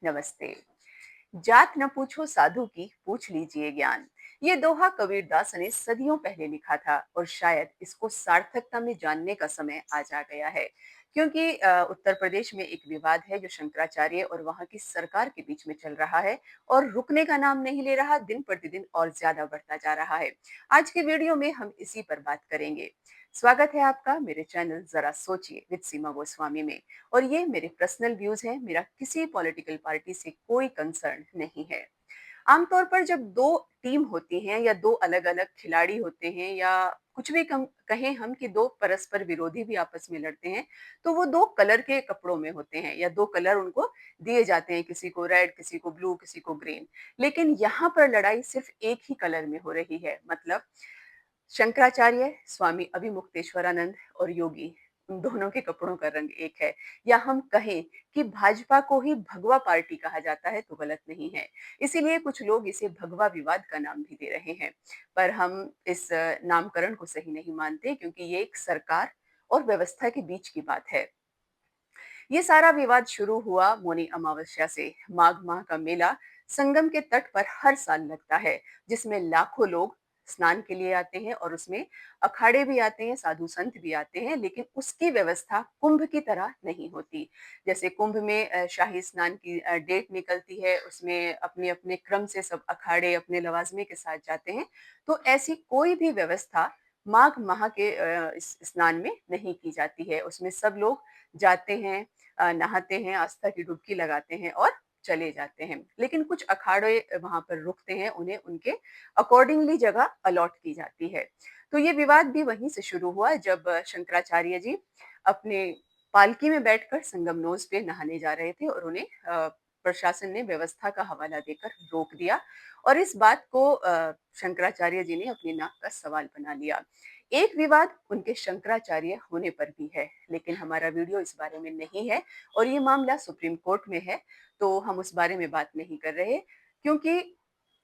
नमस्ते। जात न पूछो साधु की, पूछ लीजिए ज्ञान। ये दोहा कबीरदास ने सदियों पहले लिखा था और शायद इसको सार्थकता में जानने का समय आज आ गया है। क्योंकि उत्तर प्रदेश में एक विवाद है जो शंकराचार्य और वहां की सरकार के बीच में चल रहा है और रुकने का नाम नहीं ले रहा, दिन प्रतिदिन और ज्यादा बढ़ता जा रहा है। आज के वीडियो में हम इसी पर बात करेंगे। स्वागत है आपका मेरे चैनल जरा सोचिए विद सीमा गोस्वामी में। और ये मेरे पर्सनल व्यूज हैं, मेरा किसी पॉलिटिकल पार्टी से कोई कंसर्न नहीं है। आमतौर पर जब दो टीम होती हैं या दो अलग-अलग खिलाड़ी होते हैं या कुछ भी कम कहें हम कि दो परस्पर विरोधी भी आपस में लड़ते हैं, तो वो दो कलर के कपड़ों में होते हैं या दो कलर उनको दिए जाते हैं, किसी को रेड, किसी को ब्लू, किसी को ग्रीन। लेकिन यहाँ पर लड़ाई सिर्फ एक ही कलर में हो रही है। मतलब शंकराचार्य, स्वामी अभिमुक्तेश्वरानंद और योगी, उन दोनों के कपड़ों का रंग एक है। या हम कहें कि भाजपा को ही भगवा पार्टी कहा जाता है तो गलत नहीं है। इसीलिए कुछ लोग इसे भगवा विवाद का नाम भी दे रहे हैं। पर हम इस नामकरण को सही नहीं मानते, क्योंकि ये एक सरकार और व्यवस्था के बीच की बात है। ये सारा विवाद शुरू हुआ मौनी अमावस्या से। माघ माह का मेला संगम के तट पर हर साल लगता है, जिसमें लाखों लोग स्नान के लिए आते हैं और उसमें अखाड़े भी आते हैं, साधु संत भी आते हैं। लेकिन उसकी व्यवस्था कुंभ की तरह नहीं होती। जैसे कुंभ में शाही स्नान की डेट निकलती है, उसमें अपने अपने क्रम से सब अखाड़े अपने लवाजमे के साथ जाते हैं। तो ऐसी कोई भी व्यवस्था माघ माह के इस स्नान में नहीं की जाती है। उसमें सब लोग जाते हैं, नहाते हैं, आस्था की डुबकी लगाते हैं और चले जाते हैं। लेकिन कुछ अखाड़े वहां पर रुकते हैं, उन्हें उनके अकॉर्डिंगली जगह अलॉट की जाती है। तो ये विवाद भी वहीं से शुरू हुआ, जब शंकराचार्य जी अपने पालकी में बैठकर संगमनोज पे नहाने जा रहे थे और उन्हें प्रशासन ने व्यवस्था का हवाला देकर रोक दिया। और इस बात को शंकराचार्य जी ने अपनी नाक का सवाल बना लिया। एक विवाद उनके शंकराचार्य होने पर भी है, लेकिन हमारा वीडियो इस बारे में नहीं है और ये मामला सुप्रीम कोर्ट में है। तो हम उस बारे में बात नहीं कर रहे, क्योंकि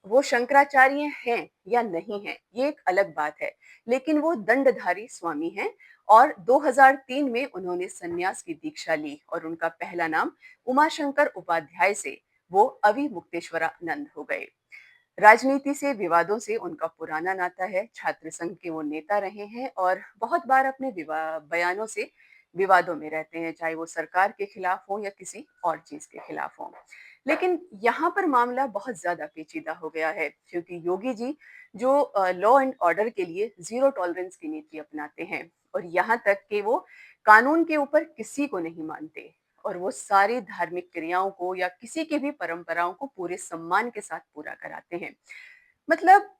वो शंकराचार्य हैं या नहीं हैं, ये एक अलग बात है। लेकिन वो दंडधारी स्वामी हैं और 2003 में उन्होंने सन्यास की दीक्षा ली और उनका पहला नाम उमाशंकर उपाध्याय से वो अविमुक्तेश्वरानंद हो गए। राजनीति से, विवादों से उनका पुराना नाता है। छात्र संघ के वो नेता रहे हैं और बहुत बार अपने बयानों से विवादों में रहते हैं, चाहे वो सरकार के खिलाफ हो या किसी और चीज के खिलाफ हो। लेकिन यहाँ पर मामला बहुत ज्यादा पेचीदा हो गया है, क्योंकि योगी जी जो लॉ एंड ऑर्डर के लिए जीरो टॉलरेंस की नीति अपनाते हैं और यहाँ तक कि वो कानून के ऊपर किसी को नहीं मानते और वो सारी धार्मिक क्रियाओं को या किसी की भी परंपराओं को पूरे सम्मान के साथ पूरा कराते हैं। मतलब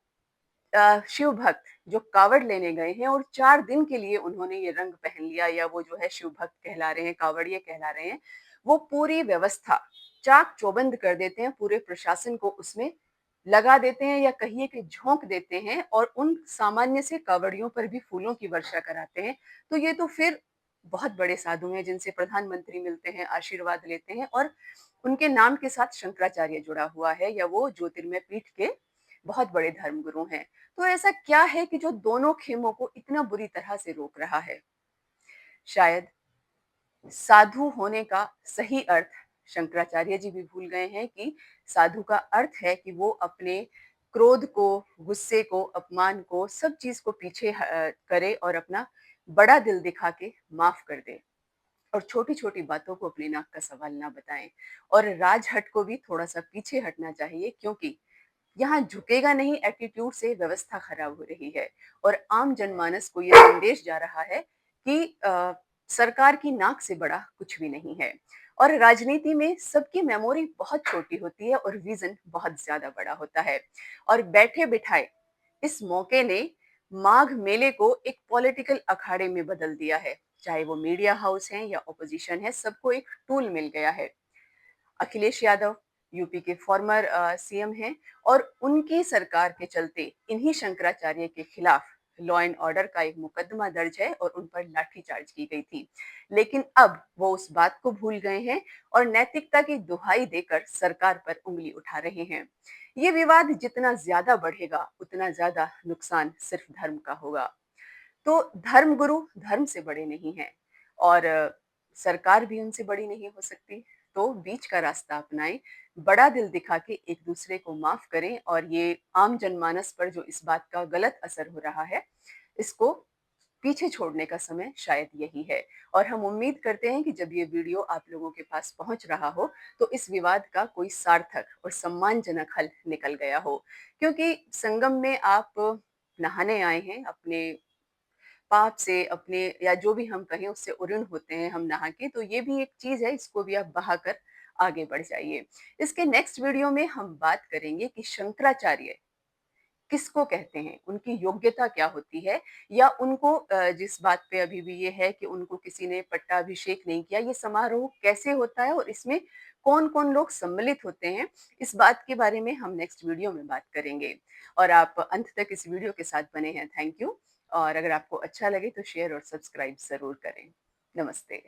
शिव भक्त जो कावड़ लेने गए हैं और 4 दिन के लिए उन्होंने ये रंग पहन लिया, या वो जो है शिव भक्त कहला रहे हैं, कावड़िए कहला रहे हैं, वो पूरी व्यवस्था चाक चौबंद कर देते हैं, पूरे प्रशासन को उसमें लगा देते हैं या कहिए कि झोंक देते हैं और उन सामान्य से कावड़ियों पर भी फूलों की वर्षा कराते हैं। तो ये तो फिर बहुत बड़े साधु हैं, जिनसे प्रधानमंत्री मिलते हैं, आशीर्वाद लेते हैं और उनके नाम के साथ शंकराचार्य जुड़ा हुआ है, या वो ज्योतिर्मय पीठ के बहुत बड़े धर्मगुरु हैं। तो ऐसा क्या है कि जो दोनों खेमों को इतना बुरी तरह से रोक रहा है? शायद साधु होने का सही अर्थ शंकराचार्य जी भी भूल गए हैं कि साधु का अर्थ है कि वो अपने क्रोध को, गुस्से को, अपमान को, सब चीज को पीछे करे और अपना बड़ा दिल दिखा के माफ कर दे और छोटी-छोटी बातों को अपनी नाक का सवाल ना बताएं। और राजहट को भी थोड़ा-सा पीछे हटना चाहिए, क्योंकि यहाँ झुकेगा नहीं एटीट्यूड से व्यवस्था खराब हो रही है और आम जनमानस को ये संदेश जा रहा है कि सरकार की नाक से बड़ा कुछ भी नहीं है। और राजनीति में सबकी मेमोरी बहुत छोटी होती है और विजन बहुत ज्यादा बड़ा होता है। और बैठे बिठाए इस मौके ने माघ मेले को एक पॉलिटिकल अखाड़े में बदल दिया है। चाहे वो मीडिया हाउस है या ऑपोजिशन है, सबको एक टूल मिल गया है। अखिलेश यादव यूपी के फॉर्मर सीएम हैं और उनकी सरकार के चलते इन्हीं शंकराचार्य के खिलाफ लॉ एंड ऑर्डर का एक मुकदमा दर्ज है और उन पर लाठीचार्ज की गई थी। लेकिन अब वो उस बात को भूल गए हैं और नैतिकता की दुहाई देकर सरकार पर उंगली उठा रहे हैं। ये विवाद जितना ज्यादा बढ़ेगा, उतना ज्यादा नुकसान सिर्फ धर्म का होगा। तो धर्मगुरु धर्म से बड़े नहीं हैं और सरकार भी उनसे बड़ी नहीं हो सकती। तो बीच का रास्ता अपनाएं, बड़ा दिल दिखा के एक दूसरे को माफ करें और ये आम जनमानस पर जो इस बात का गलत असर हो रहा है, इसको पीछे छोड़ने का समय शायद यही है। और हम उम्मीद करते हैं कि जब ये वीडियो आप लोगों के पास पहुंच रहा हो, तो इस विवाद का कोई सार्थक और सम्मानजनक हल निकल गया हो। क्योंकि संगम में आप नहाने आए हैं, अपने पाप से, अपने या जो भी हम कहें उससे उऋण होते हैं हम नहा के, तो ये भी एक चीज़ है, इसको भी आप बहाकर आगे बढ़ जाइए। इसके नेक्स्ट वीडियो में हम बात करेंगे कि शंकराचार्य किसको कहते हैं, उनकी योग्यता क्या होती है, या उनको जिस बात पे अभी भी ये है कि उनको किसी ने पट्टाभिषेक नहीं किया, ये समारोह कैसे होता है और इसमें कौन-कौन लोग सम्मिलित होते हैं, इस बात के बारे में हम नेक्स्ट वीडियो में बात करेंगे। और आप अंत तक इस वीडियो के साथ बने हैं, थैंक यू। और अगर आपको अच्छा लगे तो शेयर और सब्सक्राइब ज़रूर करें। नमस्ते।